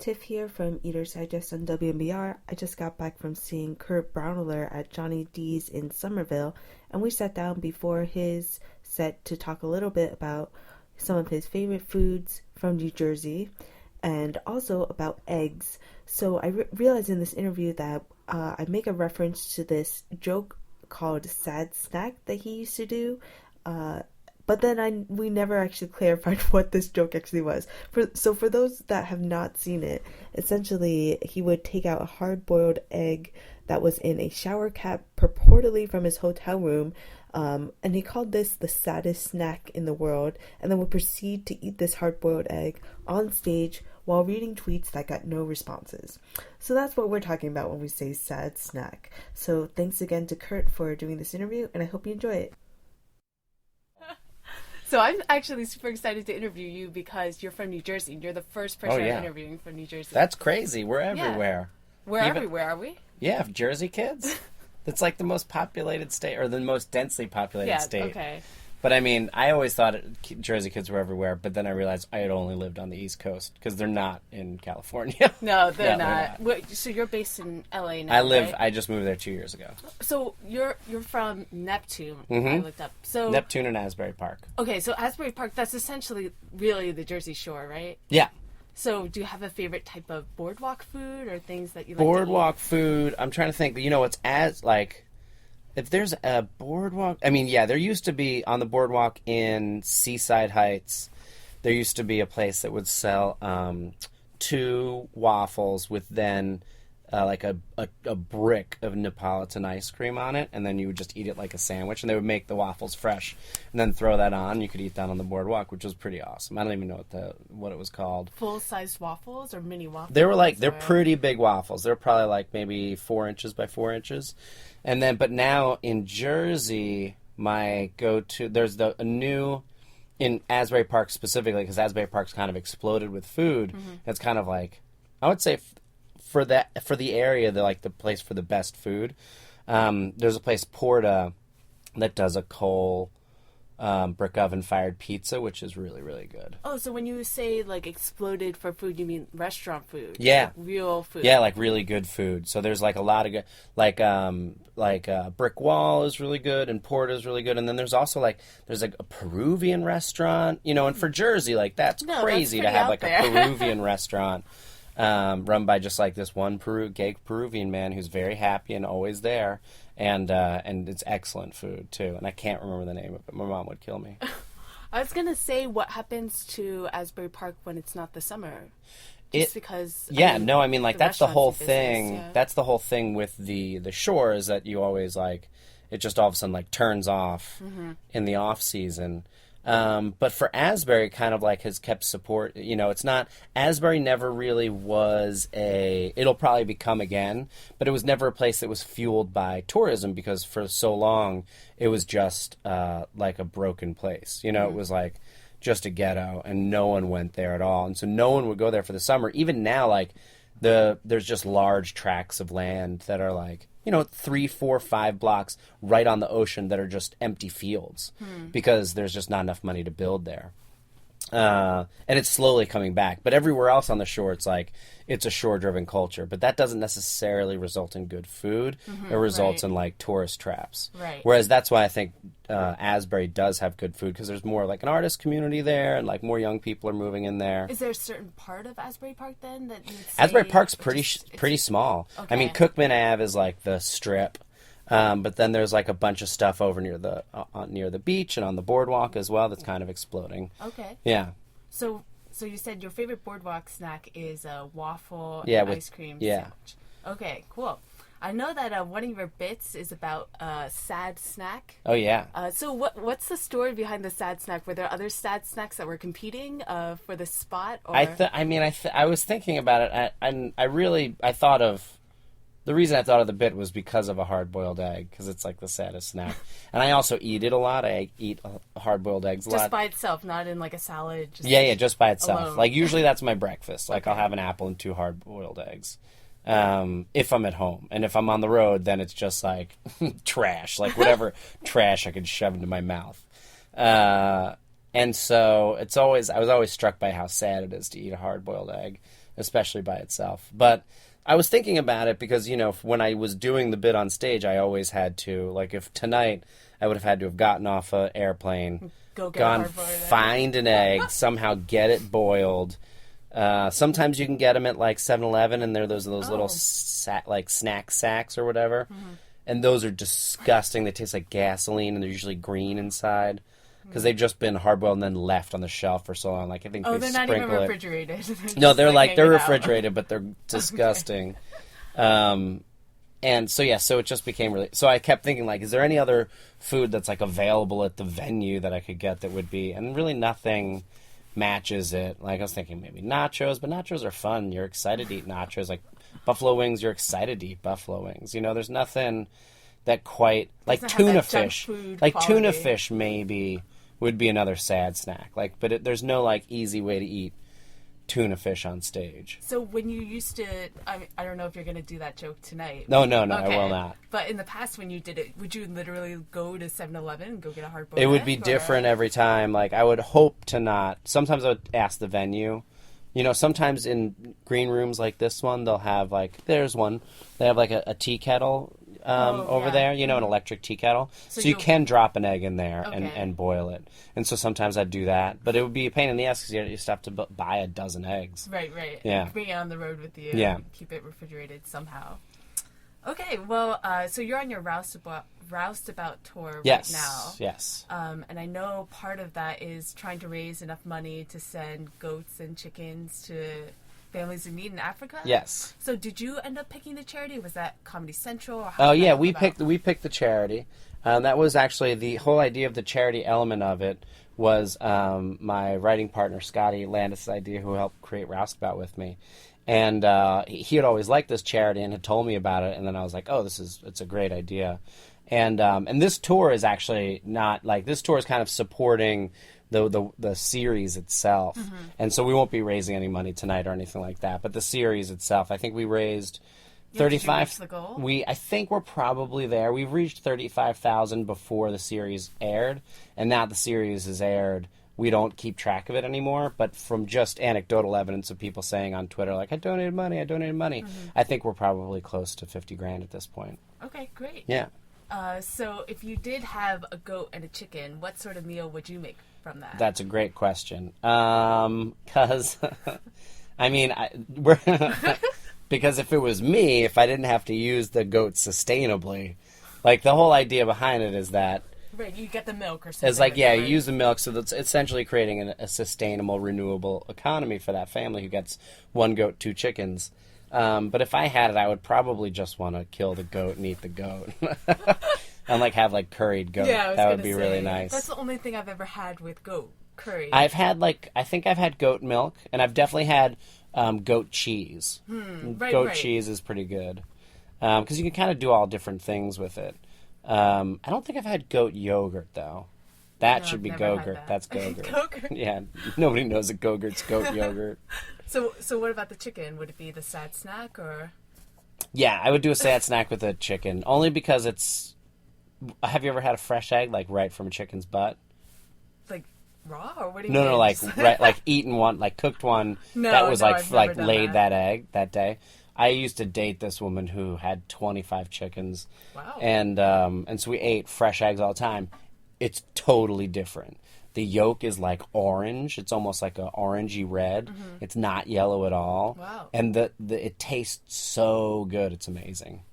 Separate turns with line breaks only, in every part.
Tiff here from Eater's Digest on WMBR. I just got back from seeing Kurt Braunohler at Johnny D's in Somerville, and we sat down before his set to talk a little bit about some of his favorite foods from New Jersey and also about eggs. So I realized in this interview that I make a reference to this joke called Sad Snack that he used to do. But then we never actually clarified what this joke actually was. So for those that have not seen it, essentially he would take out a hard-boiled egg that was in a shower cap purportedly from his hotel room, and he called this the saddest snack in the world, and then would proceed to eat this hard-boiled egg on stage while reading tweets that got no responses. So that's what we're talking about when we say sad snack. So thanks again to Kurt for doing this interview, and I hope you enjoy it.
So I'm actually super excited to interview you because you're from New Jersey. You're the first person I'm interviewing from New Jersey.
That's crazy. We're everywhere.
Yeah. We're everywhere, are we?
Yeah, Jersey kids. That's like the most populated state, or the most densely populated state.
Okay.
But I mean, I always thought Jersey kids were everywhere, but then I realized I had only lived on the East Coast because they're not in California.
No, they're not. Wait, so you're based in LA now, right?
I just moved there 2 years ago.
So you're from Neptune,
Mm-hmm.
I looked up. So
Neptune and Asbury Park.
Okay, so Asbury Park, that's essentially really the Jersey Shore, right?
Yeah.
So do you have a favorite type of boardwalk food or things that you like
Boardwalk food, I'm trying to think. You know, it's as like... If there's a boardwalk, I mean, yeah, there used to be on the boardwalk in Seaside Heights, there used to be a place that would sell 2 waffles with then like a brick of Neapolitan ice cream on it, and then you would just eat it like a sandwich, and they would make the waffles fresh, and then throw that on. You could eat that on the boardwalk, which was pretty awesome. I don't even know what it was called.
Full-size waffles or mini waffles?
They're pretty big waffles. They're probably like maybe 4 inches by 4 inches. And then, but now in Jersey, my go-to, there's a new, in Asbury Park specifically, because Asbury Park's kind of exploded with food. Mm-hmm. It's kind of like, I would say for the area, they're like the place for the best food. There's a place, Porta, that does a coal brick oven fired pizza, which is really, really good.
Oh, so when you say like exploded for food, you mean restaurant food?
Yeah.
Like real food?
Yeah, like really good food. So there's like a lot of good, like Brick Wall is really good, and Porta is really good, and then there's also there's a Peruvian restaurant, you know, and for Jersey, like that's crazy to have like a Peruvian restaurant run by just like this one gay Peruvian man who's very happy and always there. And it's excellent food, too. And I can't remember the name of it. My mom would kill me.
I was going to say, what happens to Asbury Park when it's not the summer? Because...
Yeah, I mean, like, that's the whole thing. Yeah. That's the whole thing with the shore is that you always, like, it just all of a sudden, like, turns off in the off-season. But for Asbury, it kind of like has kept support. You know, it's not, Asbury never really was it'll probably become again, but it was never a place that was fueled by tourism because for so long it was just like a broken place. You know, it was like just a ghetto and no one went there at all. And so no one would go there for the summer. Even now, like, there's just large tracts of land that are like, you know, 3, 4, 5 blocks right on the ocean that are just empty fields because there's just not enough money to build there. And it's slowly coming back. But everywhere else on the shore, it's like, it's a shore-driven culture. But that doesn't necessarily result in good food. It results in, like, tourist traps.
Right.
Whereas that's why I think Asbury does have good food, because there's more, like, an artist community there, and, like, more young people are moving in there.
Is there a certain part of Asbury Park, then, that you'd say...
Asbury Park's pretty small. Okay. I mean, Cookman Ave is, like, the strip. But then there's like a bunch of stuff over near the beach and on the boardwalk as well that's kind of exploding.
Okay.
Yeah.
So you said your favorite boardwalk snack is a waffle and ice cream sandwich. Okay, cool. I know that one of your bits is about sad snack.
Oh yeah.
So what's the story behind the sad snack? Were there other sad snacks that were competing for the spot? Or?
I was thinking about it, and I thought of. The reason I thought of the bit was because of a hard-boiled egg, because it's like the saddest snack. And I also eat it a lot. I eat hard-boiled eggs a lot.
Just by itself, not in like a salad?
Just by itself.
Alone.
Like usually that's my breakfast. Like I'll have an apple and 2 hard-boiled eggs. If I'm at home. And if I'm on the road, then it's just like trash. Like whatever trash I could shove into my mouth. And so I was always struck by how sad it is to eat a hard-boiled egg. especially by itself. But I was thinking about it because, when I was doing the bit on stage, I always had to, like, if tonight I would have had to have gotten off an airplane, gone find an egg, somehow get it boiled. Sometimes you can get them at, like, 7-Eleven, and they're those little, snack sacks or whatever. Mm-hmm. And those are disgusting. They taste like gasoline, and they're usually green inside. Because they've just been hard-boiled and then left on the shelf for so long. Like, I think
they're not even refrigerated.
No, they're refrigerated, but they're disgusting. Okay. And so it just became really... So I kept thinking, like, is there any other food that's, like, available at the venue that I could get that would be... And really nothing matches it. Like, I was thinking maybe nachos, but nachos are fun. You're excited to eat nachos. Like, buffalo wings, you're excited to eat buffalo wings. There's nothing that quite... Like, tuna fish. Like, quality. Tuna fish maybe... would be another sad snack. Like, but there's no, like, easy way to eat tuna fish on stage.
So when you used to, I don't know if you're going to do that joke tonight.
No, okay. I will not.
But in the past when you did it, would you literally go to 7-Eleven and go get a hard-boiled
egg? It would be different every time. Like, I would hope to not. Sometimes I would ask the venue. Sometimes in green rooms like this one, they'll have, like, there's one. They have, like, a tea kettle over there, an electric tea kettle. So you can drop an egg in there and boil it. And so sometimes I'd do that. But it would be a pain in the ass because you just have to buy a dozen eggs.
Right.
Yeah.
Bring it on the road with you.
Yeah.
And keep it refrigerated somehow. Okay, well, so you're on your Roustabout tour right now.
Yes.
And I know part of that is trying to raise enough money to send goats and chickens to families in need in Africa?
Yes.
So did you end up picking the charity? Was that Comedy Central? Or
oh, yeah, we picked the charity. That was actually the whole idea of the charity element of it was my writing partner, Scotty Landis' idea, who helped create Roustabout with me. And he had always liked this charity and had told me about it. And then I was like, oh, it's a great idea. And this tour is actually not like, this tour is kind of supporting the series itself. Mm-hmm. And so we won't be raising any money tonight or anything like that. But the series itself, I think we raised 35.
The goal?
I think we're probably there. We've reached 35,000 before the series aired. And now the series is aired. We don't keep track of it anymore, but from just anecdotal evidence of people saying on Twitter, like, I donated money, mm-hmm. I think we're probably close to $50,000 at this point.
Okay, great.
Yeah.
So if you did have a goat and a chicken, what sort of meal would you make from that?
That's a great question. Because, because if it was me, if I didn't have to use the goat sustainably, like, the whole idea behind it is that
right, you get the milk or something.
It's like, you use the milk, so that's essentially creating a sustainable, renewable economy for that family who gets one goat, 2 chickens. But if I had it, I would probably just want to kill the goat and eat the goat. And, like, have, like, curried goat.
Yeah,
that would be really nice.
That's the only thing I've ever had with goat, curry.
I've had, I think I've had goat milk, and I've definitely had goat cheese. Goat cheese is pretty good. Because you can kind of do all different things with it. I don't think I've had goat yogurt, though. That should be Go-Gurt. That's Go-Gurt.
Go-Gurt?
Yeah, nobody knows that Go-Gurt's goat yogurt.
So what about the chicken? Would it be the sad snack, or?
Yeah, I would do a sad snack with a chicken, only because it's... Have you ever had a fresh egg, like, right from a chicken's butt?
Like, raw, or what do you mean?
No, like eaten one, like, cooked one that was, like laid that egg that day. I used to date this woman who had 25 chickens.
Wow.
And so we ate fresh eggs all the time. It's totally different. The yolk is like orange. It's almost like a orangey red. Mm-hmm. It's not yellow at all.
Wow.
And it tastes so good. It's amazing.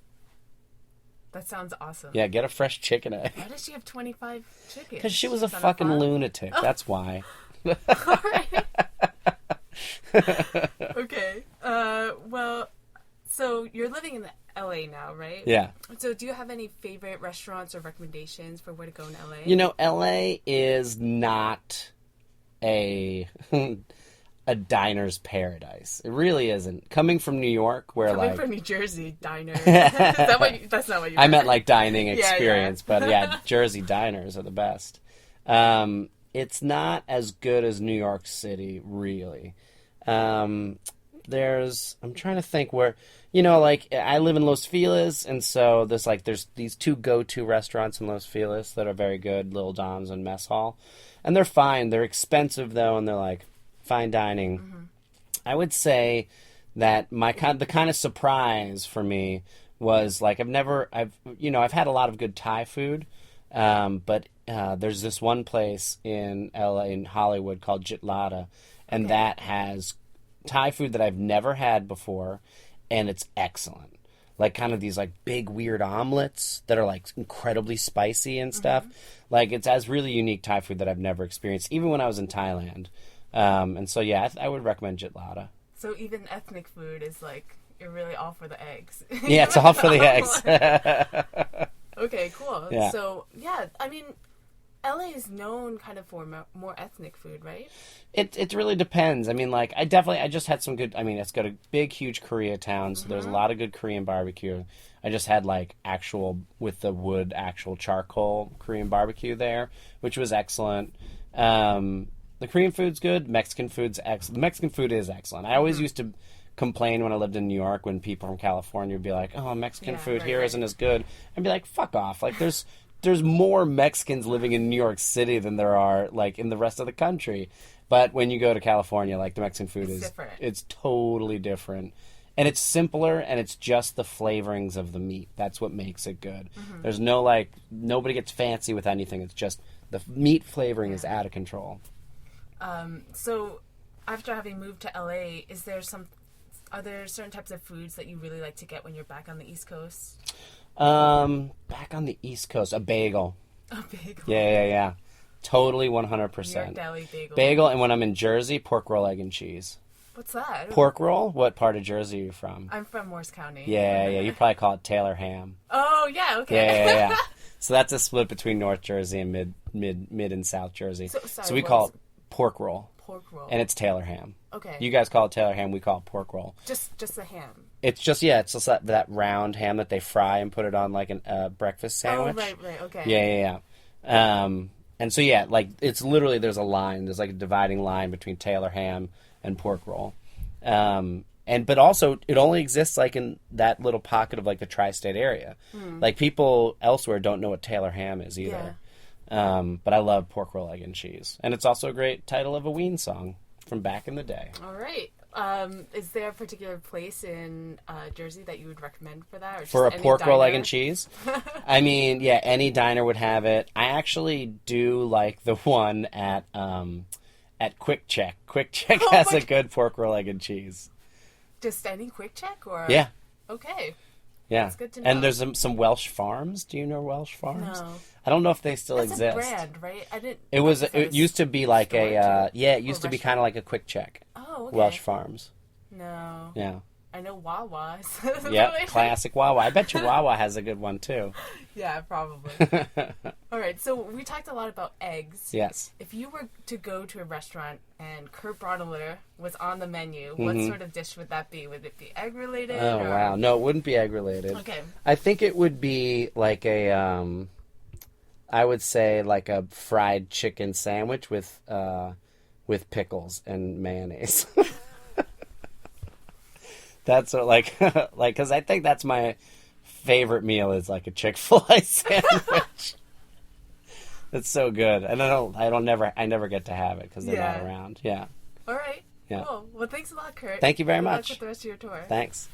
That sounds awesome.
Yeah, get a fresh chicken egg.
Why does she have 25 chickens?
Because she was a fucking lunatic. Oh. That's why.
All right. Okay. Well... So you're living in LA now, right?
Yeah.
So do you have any favorite restaurants or recommendations for where to go in LA?
LA is not a diner's paradise. It really isn't. Coming from New York, where
Coming from New Jersey, diner. That's not what you meant.
I meant like dining experience, but yeah, Jersey diners are the best. It's not as good as New York City, really. I'm trying to think where, I live in Los Feliz, and so there's these 2 go-to restaurants in Los Feliz that are very good, Little Dom's and Mess Hall. And they're fine. They're expensive, though, and they're, like, fine dining. Mm-hmm. I would say that the kind of surprise for me was like I've had a lot of good Thai food, but there's this one place in LA in Hollywood called Jitlada, and that has Thai food that I've never had before, and it's excellent. Like kind of these like big weird omelets that are like incredibly spicy and stuff. Like it has really unique Thai food that I've never experienced, even when I was in Thailand. And so yeah, I would recommend Jitlada.
So even ethnic food is like you're really all for the eggs.
Yeah, it's all for the eggs.
Okay, cool.
Yeah.
So yeah, I mean, LA is known kind of for more ethnic food, right?
It really depends. I mean, like, I just had some good, I mean, it's got a big, huge Koreatown, so there's a lot of good Korean barbecue. I just had, like, actual charcoal Korean barbecue there, which was excellent. The Korean food's good. Mexican food's excellent. The Mexican food is excellent. I always used to complain when I lived in New York when people from California would be like, oh, Mexican food here isn't as good. I'd be like, fuck off. Like, there's more Mexicans living in New York City than there are, like, in the rest of the country. But when you go to California, like, the Mexican food is different. It's totally different. And it's simpler, and it's just the flavorings of the meat. That's what makes it good. There's no, like, nobody gets fancy with anything. It's just the meat flavoring is out of control.
So, after having moved to LA, are there certain types of foods that you really like to get when you're back on the East Coast?
Back on the East Coast, a bagel.
A bagel.
Yeah. Totally 100%.
New York Deli bagel.
Bagel, and when I'm in Jersey, pork roll, egg, and cheese.
What's that?
Pork roll? What part of Jersey are you from?
I'm from Morris County.
Yeah. You probably call it Taylor ham.
Oh, yeah, okay.
Yeah. So that's a split between North Jersey and mid and South Jersey. So we call it pork roll.
Pork roll.
And it's Taylor ham.
Okay.
You guys call it Taylor ham, we call it pork roll.
Just the ham.
It's just that round ham that they fry and put it on like a breakfast sandwich.
Oh, right, okay.
Yeah. And so yeah, like it's literally there's like a dividing line between Taylor ham and pork roll. But also it only exists like in that little pocket of like the tri-state area. Like people elsewhere don't know what Taylor ham is either. But I love pork roll, egg, and cheese. And it's also a great title of a Ween song from back in the day.
All right. Is there a particular place in Jersey that you would recommend for that? Or just
for a pork roll, egg, and cheese? I mean, yeah, any diner would have it. I actually do like the one at Quick Check. Quick Check has a good pork roll, egg, and cheese.
Just any Quick Check? Or?
Yeah.
Okay.
Yeah.
That's good to know.
And there's some Welsh Farms. Do you know Welsh Farms?
No.
I don't know if they still
That's
exist.
That's a brand, right? I didn't.
It used to be like it used to be kind of like a Quick Check.
Oh, okay.
Welsh Farms.
No.
Yeah.
I know Wawa.
Yep, classic Wawa. I bet you Wawa has a good one too.
Yeah, probably. All right, so we talked a lot about eggs.
Yes.
If you were to go to a restaurant and Kurt Braunohler was on the menu, what sort of dish would that be? Would it be egg related?
Oh, wow. No, it wouldn't be egg related.
Okay.
I think it would be like I would say like a fried chicken sandwich with pickles and mayonnaise. That's what, like, because I think that's my favorite meal is like a Chick-fil-A sandwich. It's so good, and I never get to have it because they're not around. Yeah.
All right.
Yeah.
Cool. Well, thanks a lot, Kurt.
Thank you very
Good
much.
luck with the rest of your tour.
Thanks.